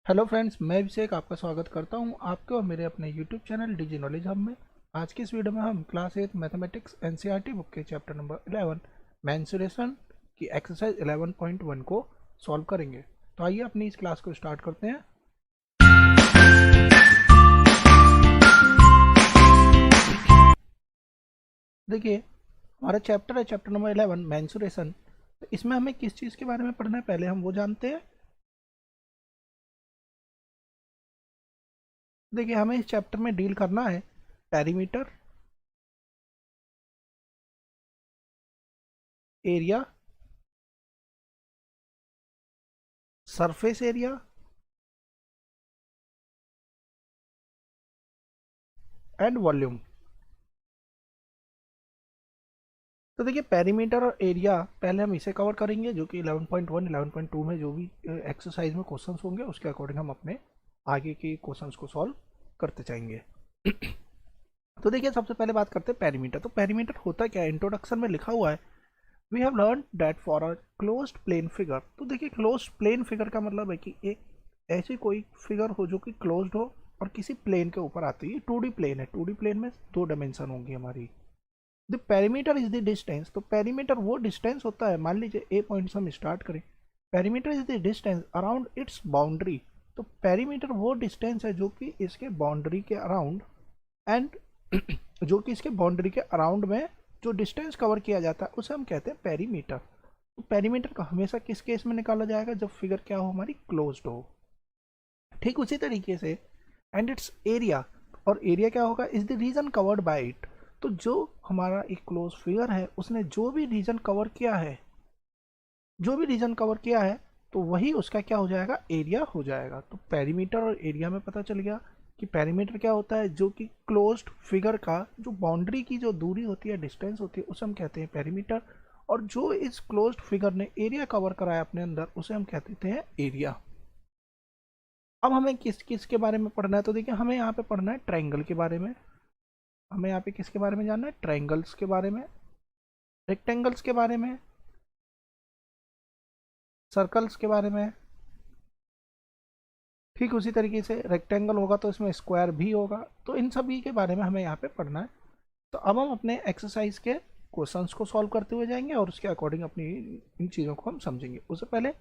Hello friends, मैं अभिषेक आपका स्वागत करता हूं आपके और मेरे अपने यूट्यूब चैनल डिजी नॉलेज हब में। आज की इस वीडियो में हम क्लास 8 मैथमेटिक्स एनसीईआरटी बुक के चैप्टर नंबर 11 मेंसुरेशन की एक्सरसाइज 11.1 को सॉल्व करेंगे। तो आइए अपनी इस क्लास को स्टार्ट करते हैं। देखिए, हमारा चैप्टर है चैप्टर नंबर 11 मेंसुरेशन। तो इसमें हमें किस चीज़ के बारे में पढ़ना है पहले हम वो जानते हैं। देखिए, हमें इस चैप्टर में डील करना है perimeter, area, surface area and volume. तो देखिए, पेरीमीटर और एरिया पहले हम इसे कवर करेंगे, जो कि 11.1 11.2 में जो भी एक्सरसाइज में क्वेश्चंस होंगे उसके अकॉर्डिंग हम अपने आगे के क्वेश्चंस को सॉल्व करते जाएंगे। तो देखिए, सबसे पहले बात करते हैं पेरीमीटर। तो पेरीमीटर होता क्या है, इंट्रोडक्शन में लिखा हुआ है, we have learn that for a closed plane figure. तो देखिए, क्लोज्ड प्लेन फिगर का मतलब है कि एक ऐसी कोई फिगर हो जो कि क्लोज्ड हो और किसी प्लेन के ऊपर आती है। 2D प्लेन है, 2D प्लेन में दो डायमेंशन होंगी हमारी। The perimeter is the distance. तो पेरीमीटर वो डिस्टेंस होता है, मान लीजिए ए पॉइंट से हम स्टार्ट करें, perimeter is the distance around its boundary. तो पेरीमीटर वो डिस्टेंस है जो कि इसके बाउंड्री के अराउंड एंड जो कि इसके बाउंड्री के अराउंड में जो डिस्टेंस कवर किया जाता है उसे हम कहते हैं पेरीमीटर। तो पेरीमीटर का हमेशा किस केस में निकाला जाएगा, जब फिगर क्या हो, हमारी क्लोज्ड हो। ठीक उसी तरीके से एंड इट्स एरिया, और एरिया क्या होगा, is the region covered by it. तो जो हमारा एक क्लोज फिगर है उसने जो भी रीजन कवर किया है, जो भी रीजन कवर किया है, तो वही उसका क्या हो जाएगा, एरिया हो जाएगा। तो पेरीमीटर और एरिया में पता चल गया कि पेरीमीटर क्या होता है, जो कि क्लोज्ड फिगर का जो बाउंड्री की जो दूरी होती है, डिस्टेंस होती है, उसे हम कहते हैं पेरीमीटर। और जो इस क्लोज्ड फिगर ने एरिया कवर कराया अपने अंदर उसे हम कहते हैं एरिया। अब हमें किस किस के बारे में पढ़ना है, तो देखिए, हमें यहाँ पे पढ़ना है ट्रायंगल के बारे में। हमें यहाँ पे किसके बारे में जानना है, ट्रायंगल्स के बारे में, रेक्टेंगल्स के बारे में, सर्कल्स के बारे में। ठीक उसी तरीके से रेक्टेंगल होगा तो इसमें स्क्वायर भी होगा। तो इन सभी के बारे में हमें यहाँ पे पढ़ना है। तो अब हम अपने एक्सरसाइज के क्वेश्चंस को सॉल्व करते हुए जाएंगे और उसके अकॉर्डिंग अपनी इन चीज़ों को हम समझेंगे। उससे पहले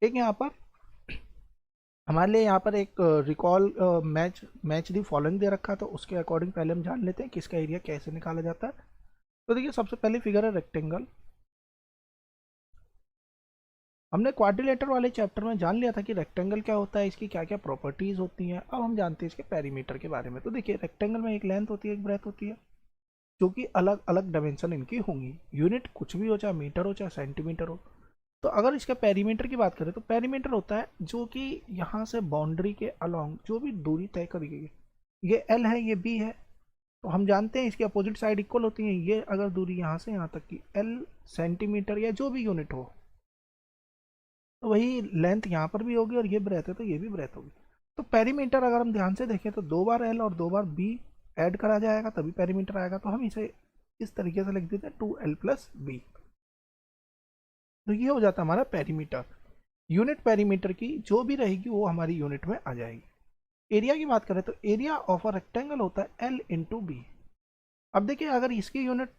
एक यहाँ पर हमारे लिए यहाँ पर एक recall match match the following दे रखा है, तो उसके अकॉर्डिंग पहले हम जान लेते हैं कि इसका एरिया कैसे निकाला जाता है। तो देखिए, सबसे पहले फिगर है रेक्टेंगल। हमने क्वाड्रिलेटर वाले चैप्टर में जान लिया था कि रेक्टेंगल क्या होता है, इसकी क्या क्या प्रॉपर्टीज होती हैं। अब हम जानते हैं इसके पेरीमीटर के बारे में। तो देखिए, रेक्टेंगल में एक लेंथ होती है, एक ब्रेथ होती है, जो कि अलग अलग डायमेंशन इनकी होंगी। यूनिट कुछ भी हो, चाहे मीटर हो चाहे सेंटीमीटर हो। तो अगर इसका पेरीमीटर की बात करें तो पेरीमीटर होता है जो कि यहाँ से बाउंड्री के अलोंग जो भी दूरी तय करी गई है, ये एल है, ये बी है। तो हम जानते हैं इसकी अपोजिट साइड इक्वल होती है। ये अगर दूरी यहाँ से यहाँ तक की एल सेंटीमीटर या जो भी यूनिट हो, तो वही लेंथ यहाँ पर भी होगी, और ये ब्रेथ है तो ये भी ब्रेथ होगी। तो पेरीमीटर अगर हम ध्यान से देखें तो 2 बार एल और 2 बार बी ऐड करा जाएगा तभी पेरीमीटर आएगा। तो हम इसे इस तरीके से लिख देते हैं 2L+B। तो ये हो जाता है हमारा पेरीमीटर। यूनिट पेरीमीटर की जो भी रहेगी वो हमारी यूनिट में आ जाएगी। एरिया की बात करें तो एरिया ऑफ अ रेक्टेंगल होता है L×B। अब देखिए, अगर इसकी यूनिट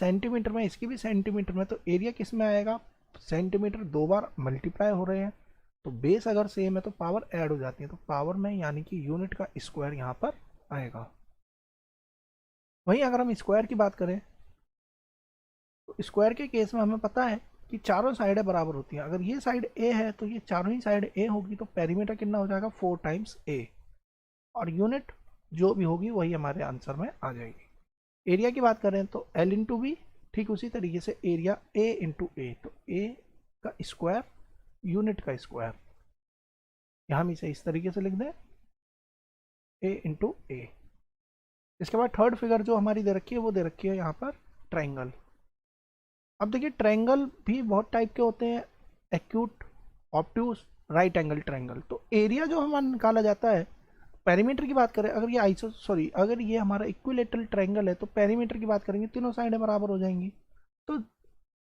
सेंटीमीटर में, इसकी भी सेंटीमीटर में, तो एरिया किस में आएगा, सेंटीमीटर 2 बार मल्टीप्लाई हो रहे हैं, तो बेस अगर सेम है तो पावर ऐड हो जाती है, तो पावर में यानी कि यूनिट का स्क्वायर यहाँ पर आएगा। वहीं अगर हम स्क्वायर की बात करें तो स्क्वायर के केस में हमें पता है कि चारों साइडें बराबर होती हैं। अगर ये साइड ए है तो ये चारों ही साइड ए होगी, तो पेरीमीटर कितना हो जाएगा, 4 टाइम्स ए, और यूनिट जो भी होगी वही हमारे आंसर में आ जाएगी। एरिया की बात करें तो L×B। ठीक उसी तरीके से एरिया A×A, तो A का स्क्वायर यूनिट का स्क्वायर, यहाँ हम इसे इस तरीके से लिख दें A×A। इसके बाद थर्ड फिगर जो हमारी दे रखी है वो दे रखी है यहाँ पर ट्रायंगल। अब देखिए, ट्रायंगल भी बहुत टाइप के होते हैं, acute, obtuse, right angle triangle. तो एरिया जो हमारा निकाला जाता है, पेरीमीटर की बात करें, अगर ये अगर ये हमारा इक्विलेटरल ट्रायंगल है तो पेरीमीटर की बात करेंगे तीनों साइडें बराबर हो जाएंगी। तो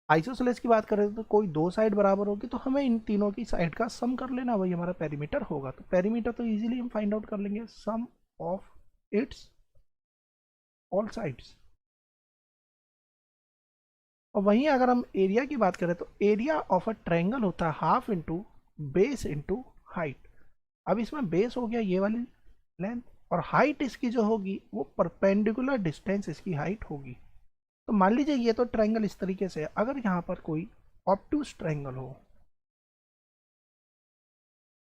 आइसोसेलेस की बात करें तो कोई दो साइड बराबर होगी तो हमें इन तीनों की साइड का सम कर लेना, वही हमारा पेरीमीटर होगा। तो पेरीमीटर तो इजीली हम फाइंड आउट कर लेंगे, सम ऑफ इट्स ऑल साइड्स। और वहीं अगर हम एरिया की बात करें तो एरिया ऑफ अ ट्रायंगल होता है half into base into height. अब इसमें बेस हो गया ये वाली लेंथ, और हाइट इसकी जो होगी वो परपेंडिकुलर डिस्टेंस इसकी हाइट होगी। तो मान लीजिए ये तो ट्रायंगल इस तरीके से है, अगर यहाँ पर कोई ऑब्टूस ट्रायंगल हो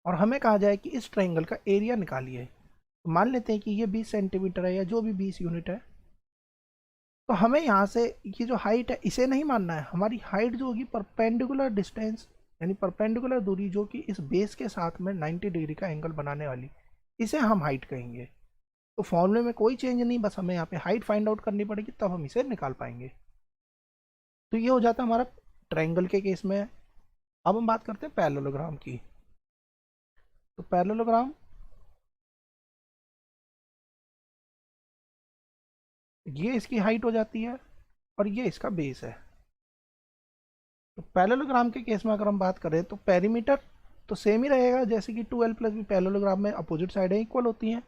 और हमें कहा जाए कि इस ट्रायंगल का एरिया निकालिए, तो मान लेते हैं कि ये 20 सेंटीमीटर है या जो भी 20 यूनिट है, तो हमें यहाँ से ये जो हाइट है इसे नहीं मानना है, हमारी हाइट जो होगी परपेंडिकुलर डिस्टेंस यानी परपेंडिकुलर दूरी जो कि इस बेस के साथ में 90 डिग्री का एंगल बनाने वाली, इसे हम हाइट कहेंगे। तो फॉर्मूले में कोई चेंज नहीं, बस हमें यहाँ पे हाइट फाइंड आउट करनी पड़ेगी तब हम इसे निकाल पाएंगे। तो ये हो जाता है हमारा ट्रायंगल के केस में। अब हम बात करते हैं पैरेललोग्राम की। तो पैरेललोग्राम ये इसकी हाइट हो जाती है और ये इसका बेस है। तो पैरेललोग्राम के केस में अगर हम बात करें तो पेरीमीटर तो सेम ही रहेगा, जैसे कि 2l प्लस भी पैरेललोग्राम में अपोजिट साइडें इक्वल होती हैं,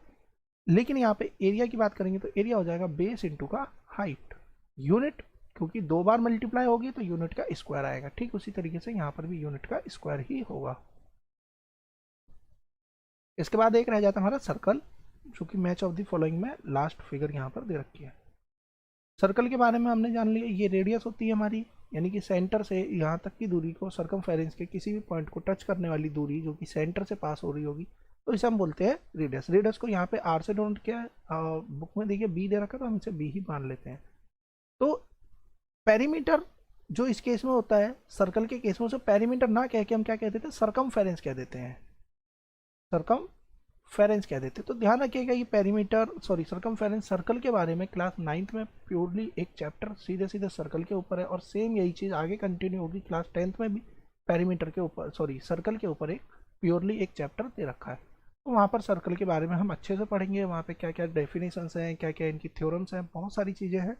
लेकिन यहाँ पे एरिया की बात करेंगे तो एरिया हो जाएगा बेस इंटू का हाइट, यूनिट क्योंकि दो बार मल्टीप्लाई होगी तो यूनिट का स्क्वायर आएगा। ठीक उसी तरीके से यहाँ पर भी यूनिट का स्क्वायर ही होगा। इसके बाद एक रह जाता है हमारा सर्कल, जो कि मैच ऑफ द फॉलोइंग में लास्ट फिगर यहाँ पर दे रखी है। सर्कल के बारे में हमने जान लिया, ये रेडियस होती है हमारी, यानी कि सेंटर से यहाँ तक की दूरी को सर्कमफेरेंस के किसी भी पॉइंट को टच करने वाली दूरी जो कि सेंटर से पास हो रही होगी, तो इसे हम बोलते हैं रेडियस। रेडियस को यहाँ पे आर से डोनेट किया है, बुक में देखिए बी दे रखा है तो हम इसे बी ही मान लेते हैं। तो पेरीमीटर जो इस केस में होता है सर्कल के केस में, उसे पेरीमीटर ना कह के हम क्या कह देते हैं, सर्कमफेरेंस कह देते हैं, सर्कमफेरेंस कह देते हैं। तो ध्यान रखिएगा ये पेरीमीटर सॉरी सर्कमफेरेंस सर्कल के बारे में क्लास 9th में प्योरली एक चैप्टर सीधे सीधे सर्कल के ऊपर है, और सेम यही चीज़ आगे कंटिन्यू होगी क्लास 10th में भी पेरीमीटर के ऊपर सॉरी सर्कल के ऊपर एक प्योरली एक चैप्टर दे रखा है। तो वहाँ पर सर्कल के बारे में हम अच्छे से पढ़ेंगे, वहाँ पे क्या क्या डेफिनेशंस हैं, क्या क्या इनकी थ्योरम्स हैं, बहुत सारी चीज़ें हैं,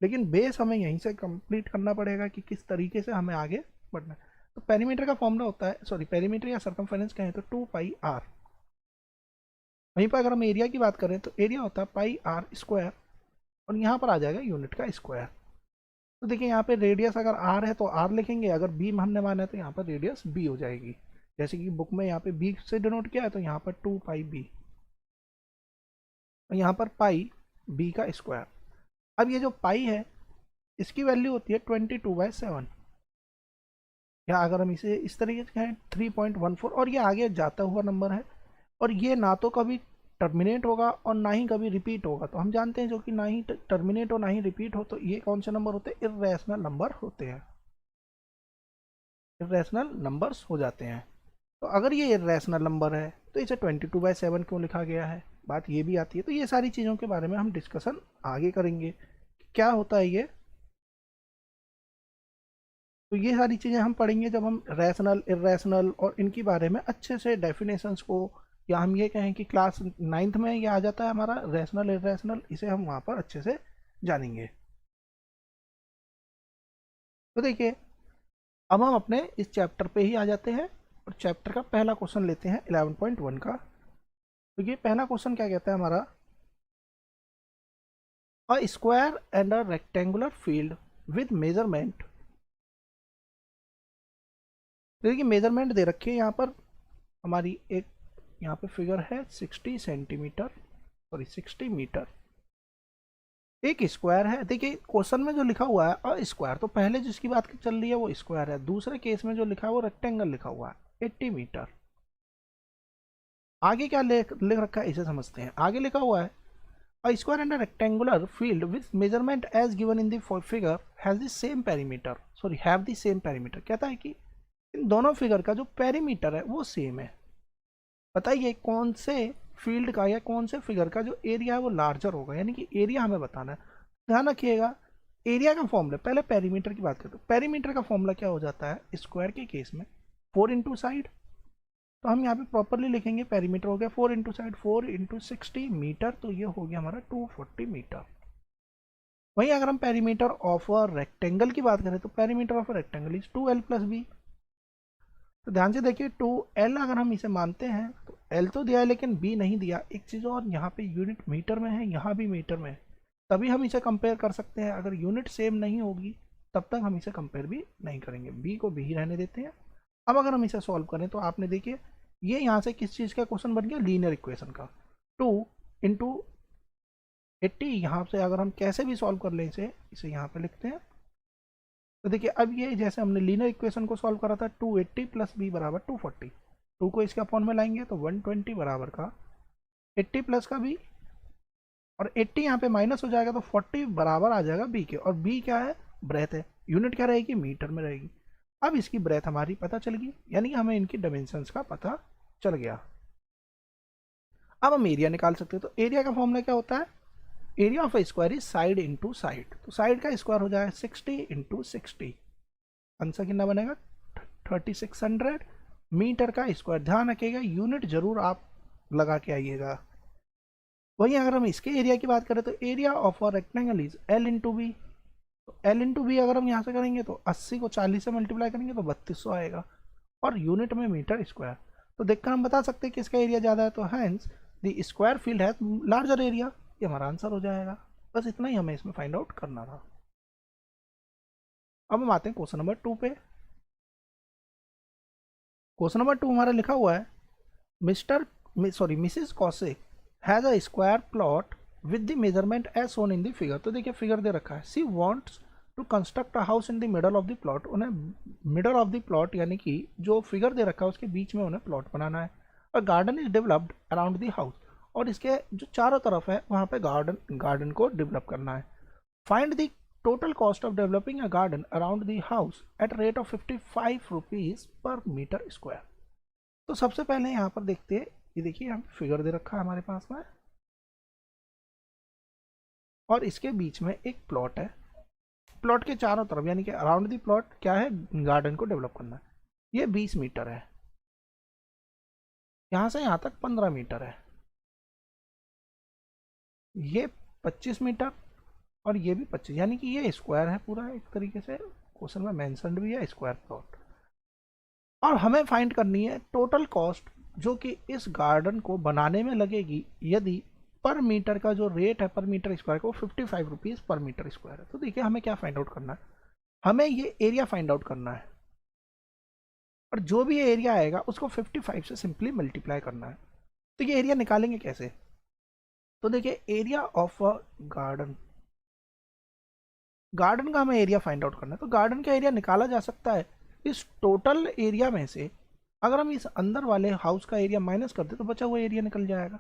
लेकिन बेस हमें यहीं से कंप्लीट करना पड़ेगा कि किस तरीके से हमें आगे बढ़ना है। तो पेरीमीटर का फॉर्मूला होता है सॉरी पेरीमीटर या सर्कमफेरेंस कहें तो 2πr। वहीं पर अगर हम एरिया की बात करें तो एरिया होता है πr², और यहाँ पर आ जाएगा यूनिट का स्क्वायर। तो देखिए यहाँ पे रेडियस अगर r है तो r लिखेंगे, अगर b हमने माना है तो यहाँ पर रेडियस b हो जाएगी, जैसे कि बुक में यहाँ पे b से डिनोट किया है तो यहाँ पर 2πb, और यहाँ पर पाई b का स्क्वायर। अब ये जो पाई है इसकी वैल्यू होती है 22/7, या अगर हम इसे इस तरीके से कहें 3.14, और ये आगे जाता हुआ नंबर है, और ये ना तो कभी टर्मिनेट होगा और ना ही कभी रिपीट होगा। तो हम जानते हैं जो कि ना ही टर्मिनेट हो ना ही रिपीट हो, तो ये कौन से नंबर होते हैं, इर्रेशनल नंबर होते हैं, इर्रेशनल नंबर्स हो जाते हैं। तो अगर ये इर्रेशनल नंबर है तो इसे 22/7 क्यों लिखा गया है, बात ये भी आती है। तो ये सारी चीज़ों के बारे में हम डिस्कशन आगे करेंगे, क्या होता है ये। तो ये सारी चीज़ें हम पढ़ेंगे जब हम रैशनल इर्रेशनल और इनके बारे में अच्छे से डेफिनेशंस को, या हम ये कहें कि क्लास 9th में ये आ जाता है हमारा रैशनल इर्रेशनल, इसे हम वहाँ पर अच्छे से जानेंगे। तो देखिए अब हम अपने इस चैप्टर पे ही आ जाते हैं, और चैप्टर का पहला क्वेश्चन लेते हैं 11.1 का। तो ये पहला क्वेश्चन क्या कहता है हमारा, अ square and a rectangular field with measurement. देखिए मेजरमेंट दे रखी है यहाँ पर हमारी, एक यहाँ पे फिगर है 60 सेंटीमीटर सॉरी 60 मीटर, एक स्क्वायर है। देखिए क्वेश्चन में जो लिखा हुआ है अ स्क्वायर, तो पहले जिसकी बात चल रही है वो स्क्वायर है, दूसरे केस में जो लिखा है वो रेक्टेंगल लिखा हुआ है 80 मीटर। आगे क्या लिख रखा है इसे समझते हैं। आगे लिखा हुआ है a square and a rectangular field with measurement as given in the figure has the same perimeter sorry have the same perimeter. कहता है कि इन दोनों फिगर का जो पेरीमीटर है वो सेम है। बताइए कौन से फील्ड का या कौन से फिगर का जो एरिया है वो लार्जर होगा, यानी कि एरिया हमें बताना है। ध्यान रखिएगा एरिया का फॉर्मूला, पहले पेरीमीटर की बात करते हैं। पेरीमीटर का फॉर्मूला क्या हो जाता है स्क्वायर के केस में 4 इंटू साइड, तो हम यहाँ पे प्रॉपरली लिखेंगे पेरीमीटर हो गया 4 इंटू साइड, 4 इंटू 60 मीटर, तो ये हो गया हमारा 240 मीटर। वहीं अगर हम पेरीमीटर ऑफ अ रेक्टेंगल की बात करें तो perimeter of a rectangle is 2l plus b. तो ध्यान से देखिए 2l अगर हम इसे मानते हैं तो l तो दिया है लेकिन b नहीं दिया। एक चीज़ और, यहाँ पे यूनिट मीटर में है, यहाँ भी मीटर में है, तभी हम इसे कंपेयर कर सकते हैं। अगर यूनिट सेम नहीं होगी तब तक हम इसे कंपेयर भी नहीं करेंगे, b को b ही रहने देते हैं। अब अगर हम इसे सॉल्व करें तो आपने देखिए ये यहाँ से किस चीज़ का क्वेश्चन बन गया, लीनियर इक्वेशन का। 2 × 80, यहाँ से अगर हम कैसे भी सॉल्व कर लें इसे यहाँ पे लिखते हैं। तो देखिए अब ये जैसे हमने लीनियर इक्वेशन को सॉल्व करा था, 280 प्लस बी बराबर 240। 2 को इसके अपॉन में लाएंगे तो 120 बराबर का 80 प्लस का बी, और 80 यहाँ पे माइनस हो जाएगा तो 40 बराबर आ जाएगा बी के। और बी क्या है, ब्रेथ है। यूनिट क्या रहेगी, मीटर में रहेगी। अब इसकी ब्रेथ हमारी पता चल गई, यानी कि हमें इनकी डायमेंशंस का पता चल गया। अब हम एरिया निकाल सकते हैं। तो एरिया का फॉर्मूला क्या होता है, area of A square is side into side. तो साइड का स्क्वायर हो जाएगा 60 इंटू 60। आंसर कितना बनेगा, 3600 मीटर का स्क्वायर। ध्यान रखिएगा यूनिट जरूर आप लगा के आइएगा। वहीं अगर हम इसके एरिया की बात करें तो area of a rectangle is L into B. तो एल इंटू बी अगर हम यहाँ से करेंगे तो 80 को 40 से मल्टीप्लाई करेंगे तो 3200 आएगा, और यूनिट में मीटर स्क्वायर। तो देखकर हम बता सकते हैं कि इसका एरिया ज़्यादा है, तो हैंस द स्क्वायर फील्ड है लार्जर एरिया। ये हमारा आंसर हो जाएगा। बस इतना ही हमें इसमें फाइंड आउट करना था। अब हम आते हैं क्वेश्चन नंबर 2 पे। क्वेश्चन नंबर 2 हमारा लिखा हुआ है, Mrs Kaushik has a square plot with the measurement as shown in the figure. तो देखिए फिगर दे रखा है, she wants to construct a house in the middle of the plot. उन्हें मिडल ऑफ द प्लॉट यानी कि जो फिगर दे रखा है उसके बीच में उन्हें प्लॉट बनाना है। और garden is developed around the house, और इसके जो चारों तरफ है वहाँ पे गार्डन को डेवलप करना है। Find the total cost of developing a garden around the house at rate of 55 rupees पर मीटर स्क्वायर। तो सबसे पहले यहाँ पर देखते हैं, ये देखिए यहाँ फिगर दे रखा है हमारे पास में, और इसके बीच में एक प्लॉट है। प्लॉट के चारों तरफ यानी कि अराउंड दी प्लॉट क्या है, गार्डन को डेवलप करना है। ये 20 मीटर है, यहाँ से यहाँ तक 15 मीटर है, ये 25 मीटर, और ये भी 25, यानी कि ये स्क्वायर है पूरा। एक तरीके से क्वेश्चन में मेंशन्ड भी है स्क्वायर प्लॉट। और हमें फाइंड करनी है टोटल कॉस्ट जो कि इस गार्डन को बनाने में लगेगी, यदि पर मीटर का जो रेट है पर मीटर स्क्वायर को 55 रुपीज़ पर मीटर स्क्वायर है। तो देखिए हमें क्या फाइंड आउट करना है, हमें ये एरिया फाइंड आउट करना है, और जो भी एरिया आएगा उसको 55 से सिंपली मल्टीप्लाई करना है। तो ये एरिया निकालेंगे कैसे, तो देखिए area of a garden, garden का हमें एरिया फाइंड आउट करना है। तो गार्डन का एरिया निकाला जा सकता है इस टोटल एरिया में से। अगर हम इस अंदर वाले हाउस का एरिया माइनस कर दे तो बचा हुआ एरिया निकल जाएगा।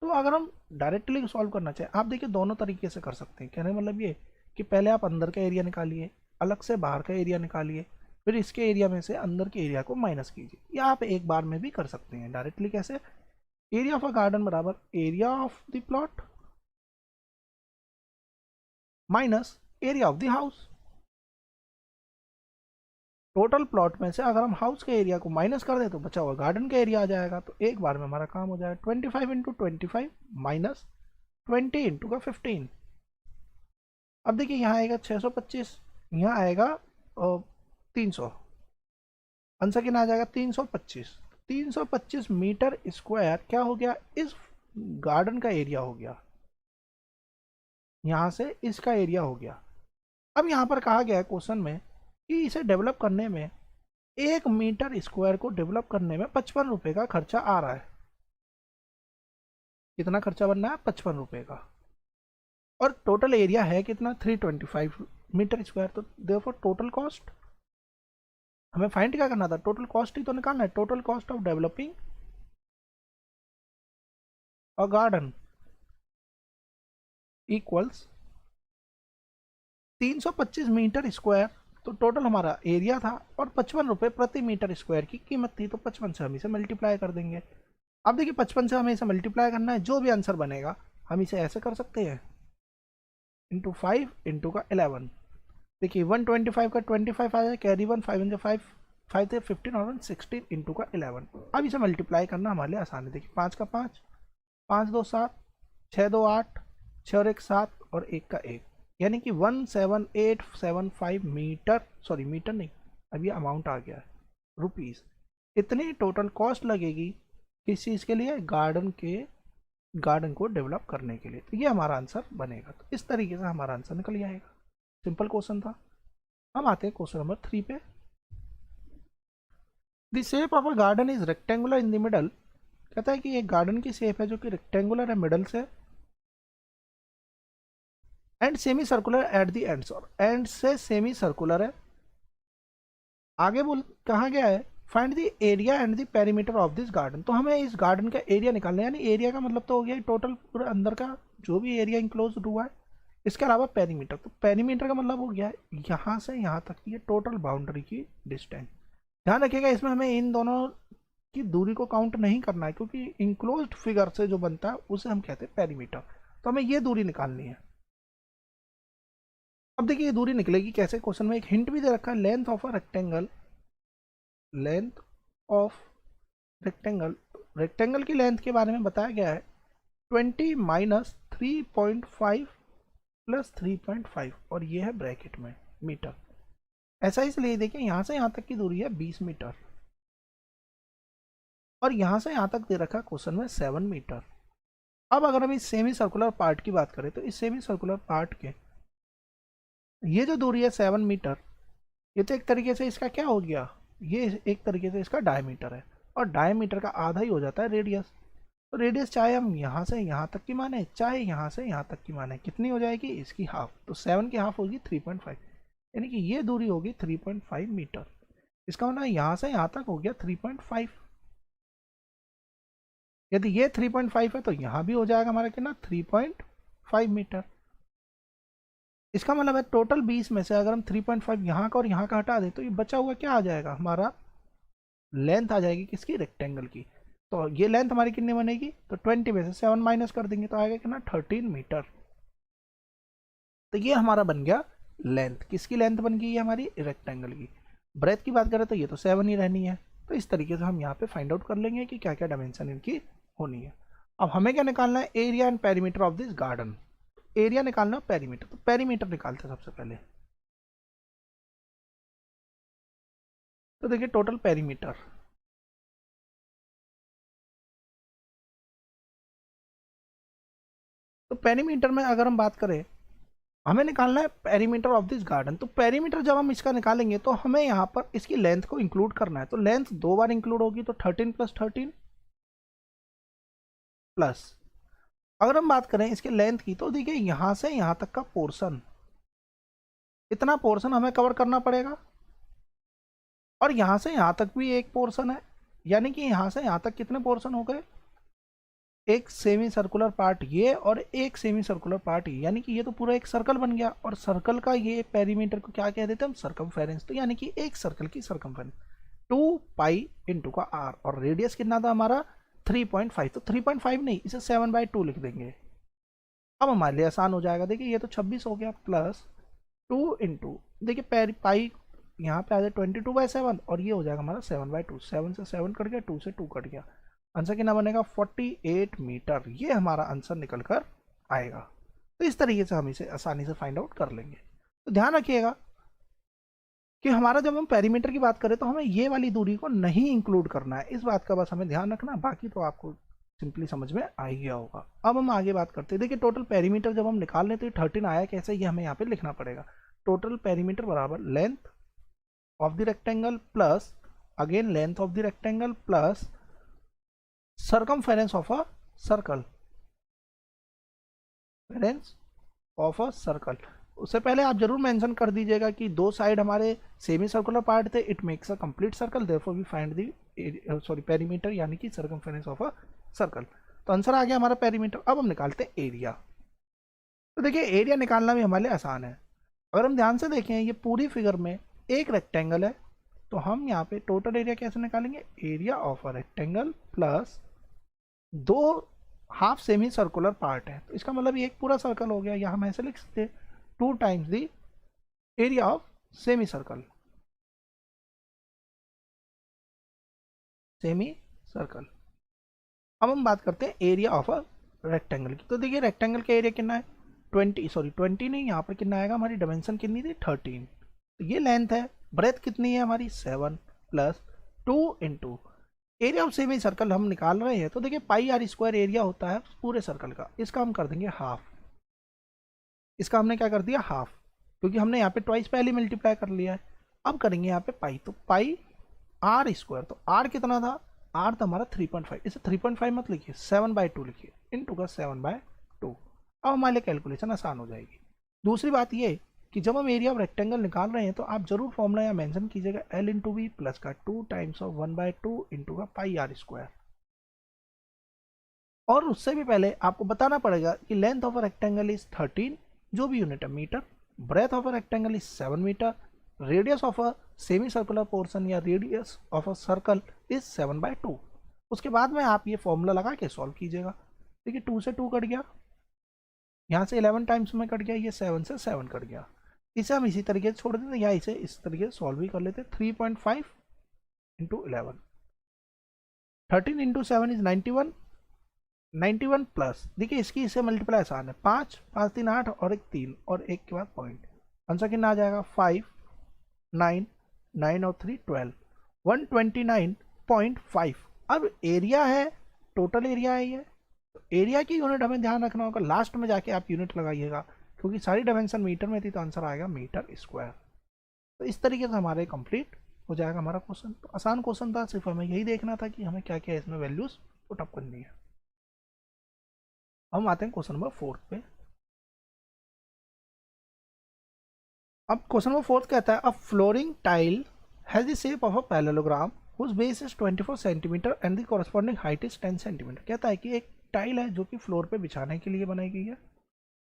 तो अगर हम डायरेक्टली सॉल्व करना चाहें, आप देखिए दोनों तरीके से कर सकते हैं। कहने का मतलब ये कि पहले आप अंदर का एरिया निकालिए, अलग से बाहर का एरिया निकालिए, फिर इसके एरिया में से अंदर के एरिया को माइनस कीजिए, या आप एक बार में भी कर सकते हैं। डायरेक्टली कैसे, एरिया ऑफ अ गार्डन बराबर area of the plot minus area of the house. Total plot में से अगर हम हाउस के एरिया को माइनस कर दें तो बचा हुआ गार्डन का एरिया आ जाएगा। तो एक बार में हमारा काम हो जाएगा। 25 इंटू 25 माइनस 20 इंटू का 15। अब देखिए यहाँ आएगा 625, यहाँ आएगा 300। आंसर कितना आ जाएगा, 325। 325 मीटर स्क्वायर क्या हो गया, इस गार्डन का एरिया हो गया, यहाँ से इसका एरिया हो गया। अब यहाँ पर कहा गया है क्वेश्चन में कि इसे डेवलप करने में 1 मीटर स्क्वायर को डेवलप करने में 55 रुपये का खर्चा आ रहा है। कितना खर्चा बनना है, 55 रुपये का। और टोटल एरिया है कितना, 325 मीटर स्क्वायर। तो देयरफॉर टोटल कॉस्ट हमें फाइंड क्या करना था, टोटल कॉस्ट ही तो निकालना है। Total cost of developing a garden equals 325 metre square. तो टोटल हमारा एरिया था और 55 रुपये प्रति मीटर स्क्वायर की कीमत थी। तो 55 से हम इसे मल्टीप्लाई कर देंगे। अब देखिए 55 से हमें इसे मल्टीप्लाई करना है, जो भी आंसर बनेगा हम इसे ऐसे कर सकते हैं, इंटू 5 इंटू का 11। देखिए 125 का 25 आ जाए, कैरी 1, 5 इंटू 5 5 थे 15, और 16 इंटू का 11। अब इसे मल्टीप्लाई करना हमारे लिए आसान है। देखिए 5 का 5, 5 2 7, 6 2 8, 6 और 1 7, और 1 का 1। यानी कि 17875 मीटर, सॉरी मीटर नहीं, अब ये अमाउंट आ गया है रुपीज़, इतनी टोटल कॉस्ट लगेगी किस चीज़ के लिए, गार्डन को डेवलप करने के लिए। तो ये हमारा आंसर बनेगा। तो इस तरीके से हमारा आंसर निकल जाएगा। सिंपल क्वेश्चन था। हम आते हैं क्वेश्चन नंबर 3 पे। The shape of a garden is rectangular in the middle. कहता है कि एक गार्डन की शेप है जो कि रेक्टेंगुलर है मिडल से, and semi circular at the ends, और एंड से सेमी सर्कुलर है। आगे बोल कहा गया है find the area and the perimeter of this garden. तो हमें इस गार्डन का एरिया निकालना है, यानी एरिया का मतलब तो हो गया टोटल पूरे अंदर का जो भी एरिया इंक्लोज हुआ है, इसके अलावा पेरीमीटर। तो पेरीमीटर का मतलब हो गया है यहाँ से यहाँ तक की ये टोटल बाउंड्री की डिस्टेंस। ध्यान रखिएगा इसमें हमें इन दोनों की दूरी को काउंट नहीं करना है, क्योंकि इंक्लोज्ड फिगर से जो बनता है उसे हम कहते हैं पेरीमीटर। तो हमें ये दूरी निकालनी है। अब देखिए ये दूरी निकलेगी कैसे, क्वेश्चन में एक हिंट भी दे रखा है, length of a rectangle, length of rectangle, rectangle की लेंथ के बारे में बताया गया है 20 माइनस 3.5 प्लस 3.5, और ये है ब्रैकेट में मीटर। ऐसा इसलिए देखिए यहाँ से यहाँ तक की दूरी है 20 मीटर, और यहाँ से यहाँ तक दे रखा क्वेश्चन में 7 मीटर। अब अगर हम इस सेमी सर्कुलर पार्ट की बात करें तो इस सेमी सर्कुलर पार्ट के ये जो दूरी है 7 मीटर, ये तो एक तरीके से इसका क्या हो गया, ये एक तरीके से इसका डायमीटर है, और डायमीटर का आधा ही हो जाता है रेडियस। तो रेडियस चाहे हम यहाँ से यहाँ तक की माने, चाहे यहाँ से यहाँ तक की माने, कितनी हो जाएगी इसकी हाफ। तो 7 की हाफ होगी 3.5, यानी कि ये दूरी होगी 3.5 मीटर। इसका मतलब यहाँ से यहाँ तक हो गया 3.5। यदि ये 3.5 है तो यहाँ भी हो जाएगा हमारा कितना 3.5 मीटर। इसका मतलब है टोटल 20 में से अगर हम 3.5 यहाँ का और यहाँ का हटा दें तो ये बचा हुआ क्या आ जाएगा, हमारा लेंथ आ जाएगी किसकी, रेक्टेंगल की। तो ये लेंथ हमारी कितनी बनेगी, तो 20 में से 7 माइनस कर देंगे तो आएगा कितना 13 मीटर। तो ये हमारा बन गया लेंथ, किसकी लेंथ बन गई है हमारी, रेक्टेंगल की। ब्रेथ की बात करें तो ये तो 7 ही रहनी है। तो इस तरीके से हम यहाँ पे फाइंड आउट कर लेंगे कि क्या क्या डायमेंशन इनकी होनी है। अब हमें क्या निकालना है, area and perimeter of this garden. Area निकालना, पेरीमीटर, तो पेरीमीटर निकालते हैं सबसे पहले। तो देखिए टोटल पेरीमीटर, तो पेरीमीटर में अगर हम बात करें, हमें निकालना है पेरीमीटर ऑफ दिस गार्डन। तो पेरीमीटर जब हम इसका निकालेंगे तो हमें यहाँ पर इसकी लेंथ को इंक्लूड करना है। तो लेंथ 2 बार इंक्लूड होगी, तो 13 प्लस 13 प्लस, अगर हम बात करें इसके लेंथ की तो देखिए यहाँ से यहाँ तक का पोर्शन, इतना पोर्शन हमें कवर करना पड़ेगा, और यहाँ से यहाँ तक भी एक पोर्शन है, यानी कि यहाँ से यहाँ तक कितने पोर्शन हो गए, एक सेमी सर्कुलर पार्ट ये और एक सेमी सर्कुलर पार्ट ये, यानी कि ये तो पूरा एक सर्कल बन गया। और सर्कल का ये पेरीमीटर को क्या कह देते हैं हम, सर्कमफेरेंस। तो यानी कि एक सर्कल की सर्कमफेरेंस 2 पाई इंटू का आर, और रेडियस कितना था हमारा 3.5। तो 3.5 नहीं, इसे 7/2 लिख देंगे। अब हमारे लिए आसान हो जाएगा। देखिए ये तो 26 हो गया, प्लस 2 इंटू, देखिए पाई यहाँ पे आ जाए 22/7, और ये हो जाएगा हमारा 7/2। 7 से 7 कट गया, 2 से 2 कट गया, आंसर कितना बनेगा 48 मीटर। ये हमारा आंसर निकल कर आएगा। तो इस तरीके से हम इसे आसानी से फाइंड आउट कर लेंगे। तो ध्यान रखिएगा कि हमारा जब हम पेरीमीटर की बात करें तो हमें ये वाली दूरी को नहीं इंक्लूड करना है, इस बात का बस हमें ध्यान रखना, बाकी तो आपको सिंपली समझ में आ ही गया होगा। अब हम आगे बात करते हैं। देखिए टोटल पेरीमीटर जब हम निकाल लें तो 13 आया कैसे, ये हमें यहाँ पे लिखना पड़ेगा। टोटल पेरीमीटर बराबर length of the rectangle plus again length of the rectangle plus circumference of a circle, फेरेंस ऑफ अ सर्कल। उससे पहले आप जरूर मेंशन कर दीजिएगा कि दो साइड हमारे सेमी सर्कुलर पार्ट थे, it makes a complete circle, therefore we find the sorry perimeter, यानी कि सर्कमफेरेंस ऑफ अ सर्कल। तो आंसर आ गया हमारा पेरीमीटर। अब हम निकालते हैं एरिया। तो देखिए एरिया निकालना भी हमारे लिए आसान है। अगर हम ध्यान से देखें ये पूरी फिगर में एक रेक्टेंगल है, तो हम यहाँ पे टोटल एरिया कैसे निकालेंगे, area of a rectangle plus दो हाफ सेमी सर्कुलर पार्ट है, तो इसका मतलब ये एक पूरा सर्कल हो गया। यहाँ हम ऐसे लिख सकते हैं 2 times the area of semi circle, semi circle. अब हम बात करते हैं एरिया ऑफ अ रेक्टेंगल की। तो देखिए रेक्टेंगल का एरिया कितना है 20 नहीं, यहाँ पर कितना आएगा, हमारी डायमेंशन कितनी थी 13, तो ये लेंथ है। ब्रेथ कितनी है हमारी 7 plus 2 into area of semi circle हम निकाल रहे हैं, तो देखिए पाई आर स्क्वायर एरिया होता है पूरे सर्कल का, इसका हम कर देंगे हाफ। इसका हमने क्या कर दिया, हाफ, क्योंकि हमने यहाँ पे ट्वाइस पहले मल्टीप्लाई कर लिया है। अब करेंगे यहाँ पे पाई, तो पाई आर स्क्वायर, तो आर कितना था, आर था हमारा 3.5, इसे 3.5 मत लिखिए, 7/2 लिखिए, इंटू का 7/2। अब हमारे लिए कैलकुलेशन आसान हो जाएगी। दूसरी बात ये कि जब हम एरिया ऑफ रेक्टेंगल निकाल रहे हैं तो आप जरूर फॉर्मूला यहाँ मेंशन कीजिएगा, एल इंटू बी प्लस का 2 टाइम्स ऑफ 1/2 इंटू का पाई आर स्क्वायर। और उससे भी पहले आपको बताना पड़ेगा कि length of a rectangle is 13, जो भी यूनिट है metre, breadth of a rectangle is 7 metre, radius of a semicircular portion या radius of a circle is 7/2। उसके बाद में आप ये फॉर्मूला लगा के सॉल्व कीजिएगा। देखिए 2 से 2 कट गया, यहाँ से 11 टाइम्स में कट गया, ये 7 से 7 कट गया। इसे हम इसी तरीके से छोड़ देते, या इसे इस तरीके से सॉल्व भी कर लेते। 3.5 इंटू 11, 13 इंटू 7 इज 91, 91 प्लस, देखिए इसकी इससे मल्टीप्लाई आसान है, 5 5 3 8 और एक 3 और एक के बाद पॉइंट, आंसर कितना आ जाएगा 5 9 9 और 3 12, 129.5। अब एरिया है, टोटल एरिया है ये, तो एरिया की यूनिट हमें ध्यान रखना होगा, लास्ट में जाके आप यूनिट लगाइएगा, क्योंकि सारी डायमेंशन मीटर में थी तो आंसर आएगा मीटर स्क्वायर। तो इस तरीके से हमारे कंप्लीट हो जाएगा हमारा क्वेश्चन। तो आसान क्वेश्चन था, सिर्फ हमें यही देखना था कि हमें क्या क्या इसमें वैल्यूज पुट अप करनी है। हम आते हैं क्वेश्चन नंबर 4 पे। अब क्वेश्चन नंबर 4 कहता है, a flooring tile has the shape of a parallelogram whose base is 24 centimetre and the corresponding height is 10 centimetre. कहता है कि एक टाइल है जो कि फ्लोर पे बिछाने के लिए बनाई गई है,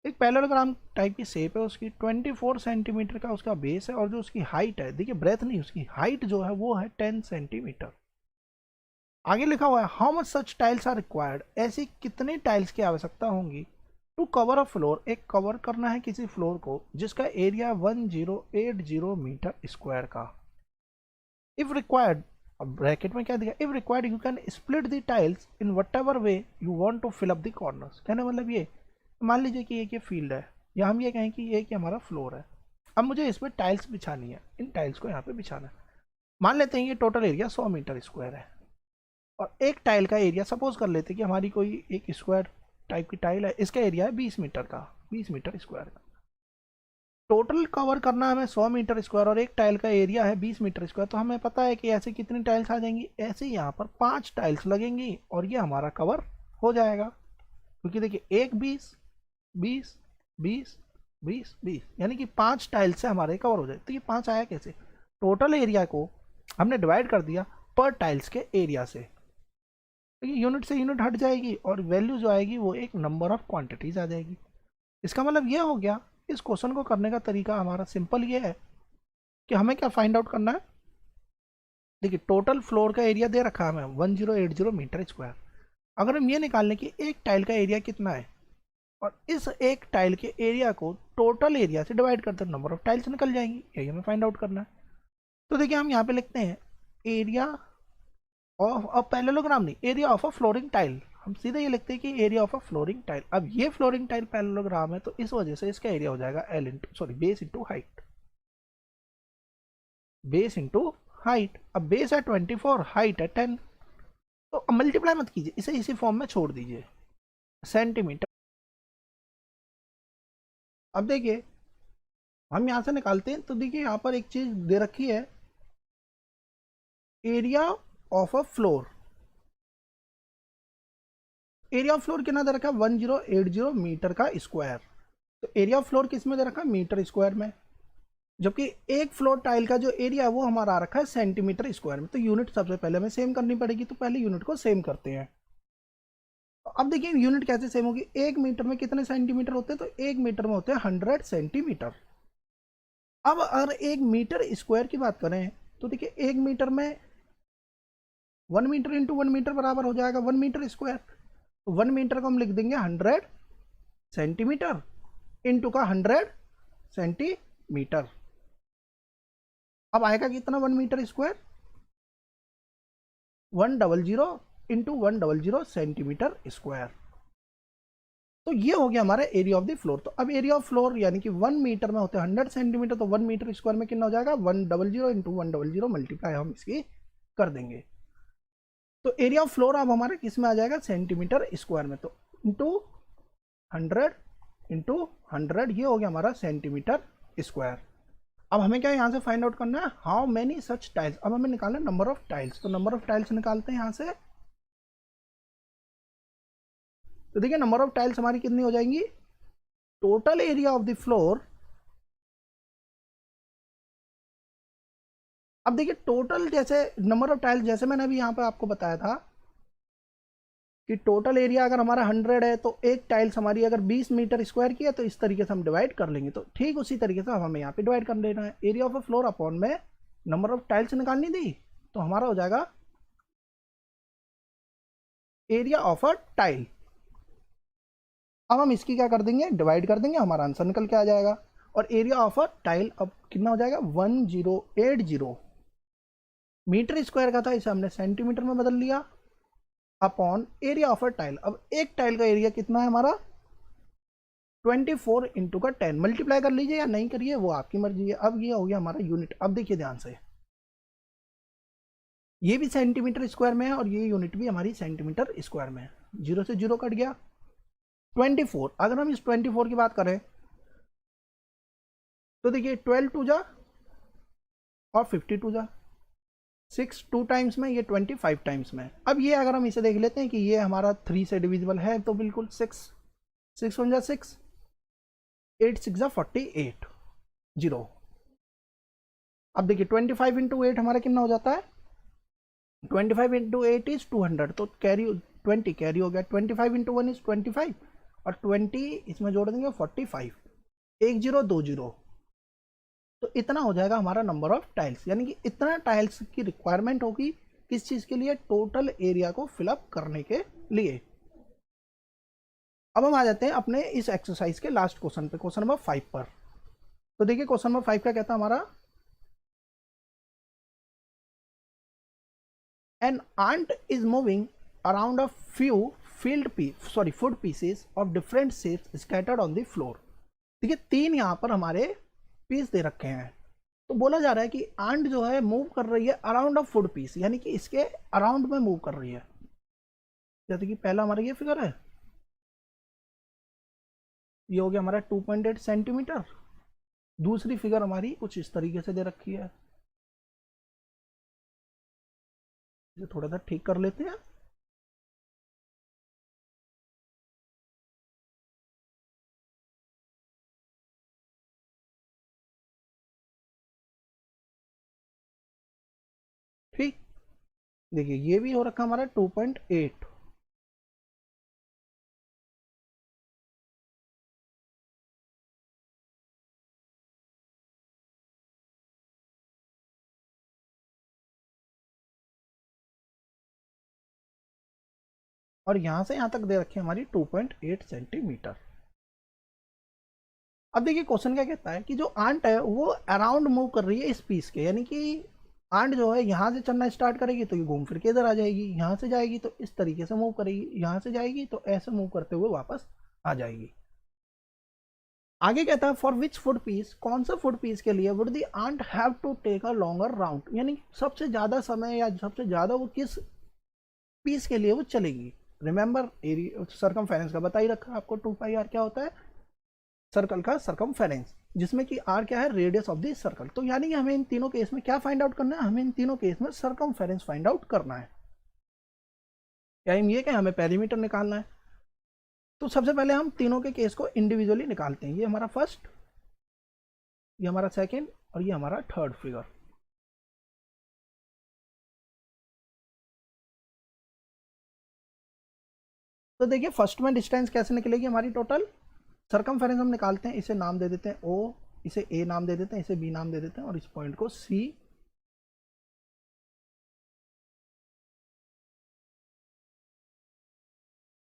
एक पैरेललोग्राम टाइप की शेप है, उसकी 24 सेंटीमीटर का उसका बेस है, और जो उसकी हाइट है, देखिए ब्रेथ नहीं, उसकी हाइट जो है वो है 10 सेंटीमीटर। आगे लिखा हुआ है, how much such tiles are required, ऐसी कितने टाइल्स की आवश्यकता होंगी टू कवर अ फ्लोर, एक कवर करना है किसी फ्लोर को जिसका एरिया 1080 मीटर स्क्वायर का। इफ रिक्वायर्ड, अब ब्रैकेट में क्या दिया, if required you can split the tiles in whatever way you want to fill up the corners. कहने मतलब ये, मान लीजिए कि एक ये फील्ड है, या हम ये कहें कि ये कि हमारा फ्लोर है, अब मुझे इस पर टाइल्स बिछानी है, इन टाइल्स को यहाँ पे बिछाना है। मान लेते हैं ये टोटल एरिया 100 मीटर स्क्वायर है, और एक टाइल का एरिया सपोज कर लेते हैं कि हमारी कोई एक स्क्वायर टाइप की टाइल है, इसका एरिया है 20 मीटर का, 20 मीटर स्क्वायर का। टोटल कवर करना है हमें 100 मीटर स्क्वायर, और एक टाइल का एरिया है 20 मीटर स्क्वायर, तो हमें पता है कि ऐसे कितनी टाइल्स आ जाएंगी, ऐसे यहाँ पर 5 टाइल्स लगेंगी और ये हमारा कवर हो जाएगा। क्योंकि देखिए 1 20 20 20 20 20, यानी कि 5 टाइल्स से हमारे कवर हो जाए। तो ये 5 आया कैसे, टोटल एरिया को हमने डिवाइड कर दिया पर टाइल्स के एरिया से, यूनिट से यूनिट हट जाएगी और वैल्यू जो आएगी वो एक नंबर ऑफ क्वांटिटीज आ जाएगी। इसका मतलब ये हो गया, इस क्वेश्चन को करने का तरीका हमारा सिंपल ये है कि हमें क्या फाइंड आउट करना है। देखिए टोटल फ्लोर का एरिया दे रखा है हमें 1080 मीटर स्क्वायर। अगर हम ये निकाल लें कि एक टाइल का एरिया कितना है, और इस एक टाइल के एरिया को टोटल एरिया से डिवाइड करते हैं, नंबर ऑफ टाइल्स निकल जाएंगी, यही हमें फाइंड आउट करना है। तो देखिए हम यहाँ पे लिखते हैं एरिया ऑफ अ पैरेललोग्राम, नहीं, area of a flooring tile, हम सीधे ये लिखते हैं कि area of a flooring tile. अब ये फ्लोरिंग टाइल पैरेललोग्राम है, तो इस वजह से इसका एरिया हो जाएगा L into, sorry, base into height, base into height. अब बेस है 24, हाइट है 10, तो मल्टीप्लाई मत कीजिए, इसे इसी फॉर्म में छोड़ दीजिए, सेंटीमीटर। अब देखिए हम यहाँ से निकालते हैं, तो देखिए यहाँ पर एक चीज दे रखी है, area of a floor, area of floor कितना दे रखा है 1080 मीटर का स्क्वायर। तो एरिया ऑफ फ्लोर किस में दे रखा है, मीटर स्क्वायर में, जबकि एक फ्लोर टाइल का जो एरिया है वो हमारा आ रखा है सेंटीमीटर स्क्वायर में। तो यूनिट सबसे पहले हमें सेम करनी पड़ेगी, तो पहले यूनिट को सेम करते हैं। तो अब देखिए यूनिट कैसे सेम होगी, एक मीटर में कितने सेंटीमीटर होते हैं, तो एक मीटर में होते हैं 100 सेंटीमीटर। अब अगर एक मीटर स्क्वायर की बात करें, तो देखिए एक मीटर में 1 मीटर इंटू 1 मीटर बराबर हो जाएगा 1 मीटर स्क्वायर। तो 1 मीटर को हम लिख देंगे 100 सेंटीमीटर इंटू का 100 सेंटीमीटर। अब आएगा कितना 1 metre square, 100 into 100 centimetre square. तो ये हो गया हमारा एरिया ऑफ द फ्लोर। तो अब एरिया ऑफ फ्लोर यानी कि 1 मीटर में होते हैं 100 सेंटीमीटर, तो 1 मीटर स्क्वायर में कितना हो जाएगा 100 इंटू 100 मल्टीप्लाई हम इसकी कर देंगे। तो एरिया ऑफ फ्लोर अब हमारा किस में आ जाएगा सेंटीमीटर स्क्वायर में, तो इंटू 100 इंटू 100 ये हो गया हमारा सेंटीमीटर स्क्वायर। अब हमें क्या यहाँ से फाइंड आउट करना है हाउ मेनी सच टाइल्स। अब हमें निकालना है नंबर ऑफ टाइल्स, तो नंबर ऑफ टाइल्स निकालते हैं यहाँ से। तो देखिए नंबर ऑफ टाइल्स हमारी कितनी हो जाएंगी, total area of the floor. अब देखिए टोटल जैसे नंबर ऑफ टाइल्स जैसे मैंने अभी यहाँ पे आपको बताया था कि टोटल एरिया अगर हमारा 100 है तो एक टाइल्स हमारी अगर 20 मीटर स्क्वायर की है तो इस तरीके से हम डिवाइड कर लेंगे। तो ठीक उसी तरीके से हमें यहाँ पे डिवाइड कर लेना है। Area of a floor upon में नंबर ऑफ टाइल्स निकालनी थी, तो हमारा हो जाएगा एरिया ऑफ अ टाइल। अब हम इसकी क्या कर देंगे डिवाइड कर देंगे, हमारा आंसर निकल के आ जाएगा। और एरिया ऑफ अ टाइल अब कितना हो जाएगा 1080 मीटर स्क्वायर का था, इसे हमने सेंटीमीटर में बदल लिया upon area of a tile. अब एक टाइल का एरिया कितना है हमारा 24 इंटू का 10, मल्टीप्लाई कर लीजिए या नहीं करिए वो आपकी मर्जी है। अब ये हो गया हमारा यूनिट। अब देखिए ध्यान से ये भी सेंटीमीटर स्क्वायर में है और ये यूनिट भी हमारी सेंटीमीटर स्क्वायर में है, 0 से 0 कट गया। 24 अगर हम इस 24 की बात करें तो देखिए 12 टू जा और 52 जा, 6 2 टाइम्स में, ये 25 टाइम्स में। अब ये अगर हम इसे देख लेते हैं कि ये हमारा 3 से डिविजिबल है तो बिल्कुल 6 6 1 जा 6, 8 6 जा 48 0। अब देखिए 25 इंटू 8 हमारा कितना हो जाता है 25 इंटू 8 इज 200, तो कैरी 20 कैरी हो गया। 25 इंटू 1 इज 25 और 20 इसमें जोड़ देंगे 45, 1 0 2 0, तो इतना हो जाएगा हमारा नंबर ऑफ टाइल्स। यानी कि इतना टाइल्स की रिक्वायरमेंट होगी किस चीज़ के लिए, टोटल एरिया को फिलअप करने के लिए। अब हम आ जाते हैं अपने इस एक्सरसाइज के लास्ट क्वेश्चन पे, क्वेश्चन नंबर 5 पर। तो देखिए क्वेश्चन नंबर 5 का कहता है हमारा an ant is moving around a few food pieces of different shapes scattered on the floor. देखिए 3 यहाँ पर हमारे पीस दे रखे हैं, तो बोला जा रहा है कि आंट जो है मूव कर रही है अराउंड ऑफ फूड पीस, यानी कि इसके अराउंड में मूव कर रही है। जैसे कि पहला हमारा ये फिगर है, ये हो गया हमारा 2.8 सेंटीमीटर। दूसरी फिगर हमारी कुछ इस तरीके से दे रखी है, ये थोड़ा सा ठीक कर लेते हैं। ठीक, देखिए ये भी हो रखा हमारा 2.8। और यहां से यहां तक दे रखी है हमारी 2.8 सेंटीमीटर। अब देखिए क्वेश्चन क्या कहता है कि जो आंट है वो अराउंड मूव कर रही है इस पीस के, यानी कि आंट जो है यहाँ से चलना स्टार्ट करेगी तो ये घूम फिर के इधर आ जाएगी, यहाँ से जाएगी तो इस तरीके से मूव करेगी, यहाँ से जाएगी तो ऐसे मूव करते हुए वापस आ जाएगी। आगे कहता है फॉर विच फूड पीस, कौन सा फूड पीस के लिए would the ant have to take a longer round, यानी सबसे ज़्यादा समय या सबसे ज़्यादा वो किस पीस के लिए वो चलेगी। रिमेंबर एरिया सर्कमफेरेंस का बता ही रखा आपको, 2πr क्या होता है सर्कल का सर्कमफेरेंस, जिसमें कि r क्या है रेडियस ऑफ द सर्कल। तो यानी कि हमें इन तीनों केस में क्या फाइंड आउट करना है, हमें इन तीनों केस में सर्कमफेरेंस फाइंड आउट करना है। या ये क्या हमें पेरीमीटर निकालना है। तो सबसे पहले हम तीनों के केस को इंडिविजुअली निकालते हैं। ये हमारा फर्स्ट, ये हमारा सेकेंड और ये हमारा थर्ड फिगर। तो देखिए फर्स्ट में डिस्टेंस कैसे निकलेगी हमारी टोटल, सर्कमफेरेंस हम निकालते हैं, इसे नाम दे देते हैं ओ, इसे ए नाम दे देते हैं, इसे बी नाम दे देते हैं और इस पॉइंट को सी।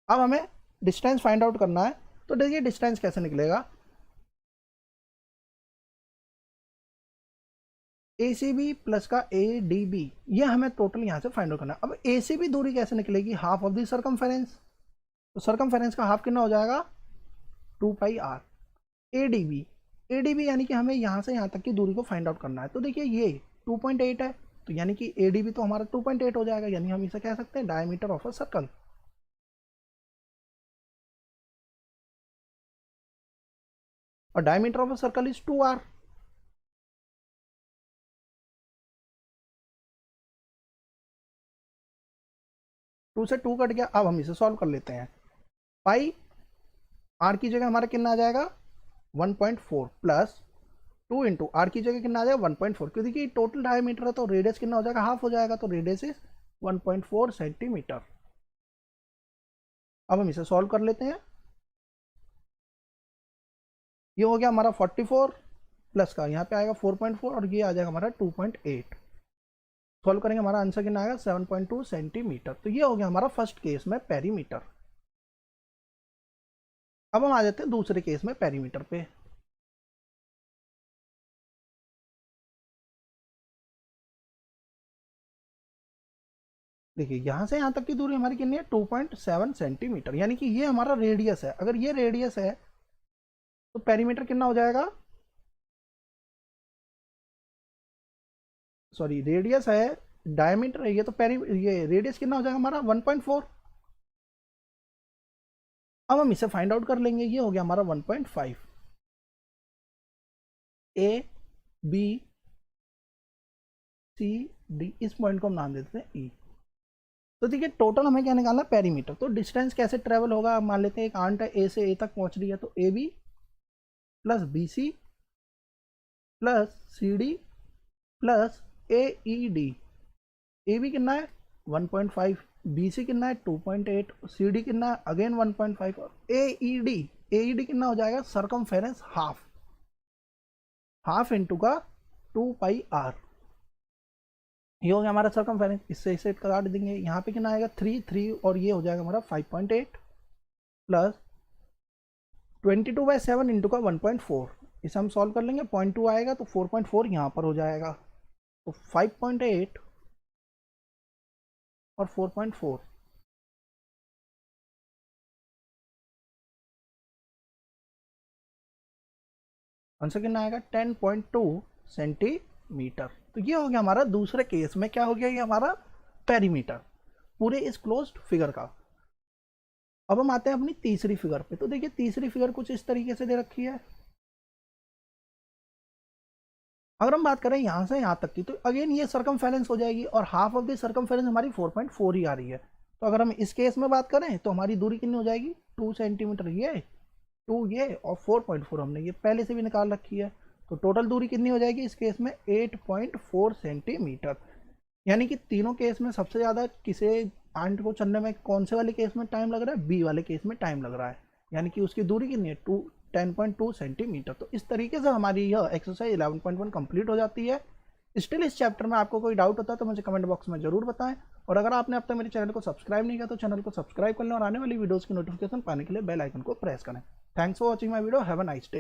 अब हमें डिस्टेंस फाइंड आउट करना है, तो देखिए डिस्टेंस कैसे निकलेगा, ए सी बी प्लस का ए डी बी, ये हमें टोटल यहाँ से फाइंड आउट करना है। अब ए सी बी दूरी कैसे निकलेगी, हाफ ऑफ द सर्कमफेरेंस, तो सर्कमफेरेंस का हाफ कितना हो जाएगा 2πr। एडीबी यानी कि हमें यहाँ से यहाँ तक की दूरी को फाइंड आउट करना है। तो देखिए ये 2.8 है, तो यानी कि एडीबी तो हमारा 2.8 हो जाएगा, यानी हम इसे कह सकते हैं डायमीटर ऑफ अ सर्कल। और diameter of a circle is 2r। 2 से 2 कट गया। अब हम इसे सॉल्व कर लेते हैं। पाई आर की जगह हमारा कितना आ जाएगा 1.4 प्लस 2 इंटू आर की जगह कितना आ जाएगा 1.4, क्योंकि देखिए टोटल डायमीटर है तो रेडियस कितना हो जाएगा, हाफ हो जाएगा, तो रेडियस इज 1.4 सेंटीमीटर। अब हम इसे सॉल्व कर लेते हैं। ये हो गया हमारा 44 प्लस का यहाँ पे आएगा 4.4 और ये आ जाएगा हमारा 2.8। सॉल्व करेंगे, हमारा आंसर कितना आएगा 7.2 सेंटीमीटर। तो ये हो गया हमारा फर्स्ट केस में पेरीमीटर। अब हम आ जाते हैं दूसरे केस में पेरीमीटर पे। देखिए यहाँ से यहाँ तक की दूरी हमारी कितनी है 2.7 सेंटीमीटर, यानी कि ये हमारा रेडियस है। अगर ये रेडियस है तो पेरीमीटर कितना हो जाएगा, सॉरी रेडियस है, डायमीटर है ये, तो ये रेडियस कितना हो जाएगा हमारा 1.4। अब हम इसे फाइंड आउट कर लेंगे। ये हो गया हमारा 1.5। ए बी सी डी, इस पॉइंट को हम नाम देते हैं ई। तो देखिए टोटल हमें क्या निकालना है पेरीमीटर। तो डिस्टेंस कैसे ट्रेवल होगा, मान लेते हैं एक आंट है ए से ए तक पहुंच रही है, तो A B plus B C plus C D plus A E D. A B कितना है 1.5, बी सी कितना है 2.8, सी डी कितना है अगेन 1.5 और ए ई डी कितना हो जाएगा सरकमफेरेंस हाफ इंटू का 2πr। ये हो गया हमारा सरकमफेरेंस। इससे इसे काट देंगे, यहाँ पे कितना आएगा 3 और ये हो जाएगा हमारा 5.8 प्लस 22/7 इंटू का 1.4। इसे हम सॉल्व कर लेंगे, 0.2 आएगा तो 4.4 यहाँ पर हो जाएगा। तो 5.8 और 4.4, आंसर कितना आएगा 10.2 सेंटीमीटर। तो ये हो गया हमारा दूसरे केस में क्या हो गया, ये हमारा पेरीमीटर पूरे इस क्लोज्ड फिगर का। अब हम आते हैं अपनी तीसरी फिगर पे। तो देखिए तीसरी फिगर कुछ इस तरीके से दे रखी है। अगर हम बात करें यहाँ से यहाँ तक की, तो अगेन ये सरकमफेरेंस हो जाएगी और हाफ ऑफ द सरकमफेरेंस हमारी 4.4 ही आ रही है। तो अगर हम इस केस में बात करें तो हमारी दूरी कितनी हो जाएगी 2 सेंटीमीटर, ये 2 ये और 4.4 हमने ये पहले से भी निकाल रखी है। तो टोटल दूरी कितनी हो जाएगी इस केस में 8.4 सेंटीमीटर। यानी कि तीनों केस में सबसे ज़्यादा किसे आंट को चलने में कौन से वाले केस में टाइम लग रहा है, बी वाले केस में टाइम लग रहा है। यानी कि उसकी दूरी कितनी है 10.2 सेंटीमीटर। तो इस तरीके से हमारी यह एक्सरसाइज 11.1 कंप्लीट हो जाती है। स्टिल इस चैप्टर में आपको कोई डाउट होता है तो मुझे कमेंट बॉक्स में जरूर बताएं। और अगर आपने अब तक मेरे चैनल को सब्सक्राइब नहीं किया तो चैनल को सब्सक्राइब कर लें और आने वाली वीडियोस की नोटिफिकेशन पाने के लिए बेल आइकन को प्रेस करें। Thanks for watching my video, have a nice day.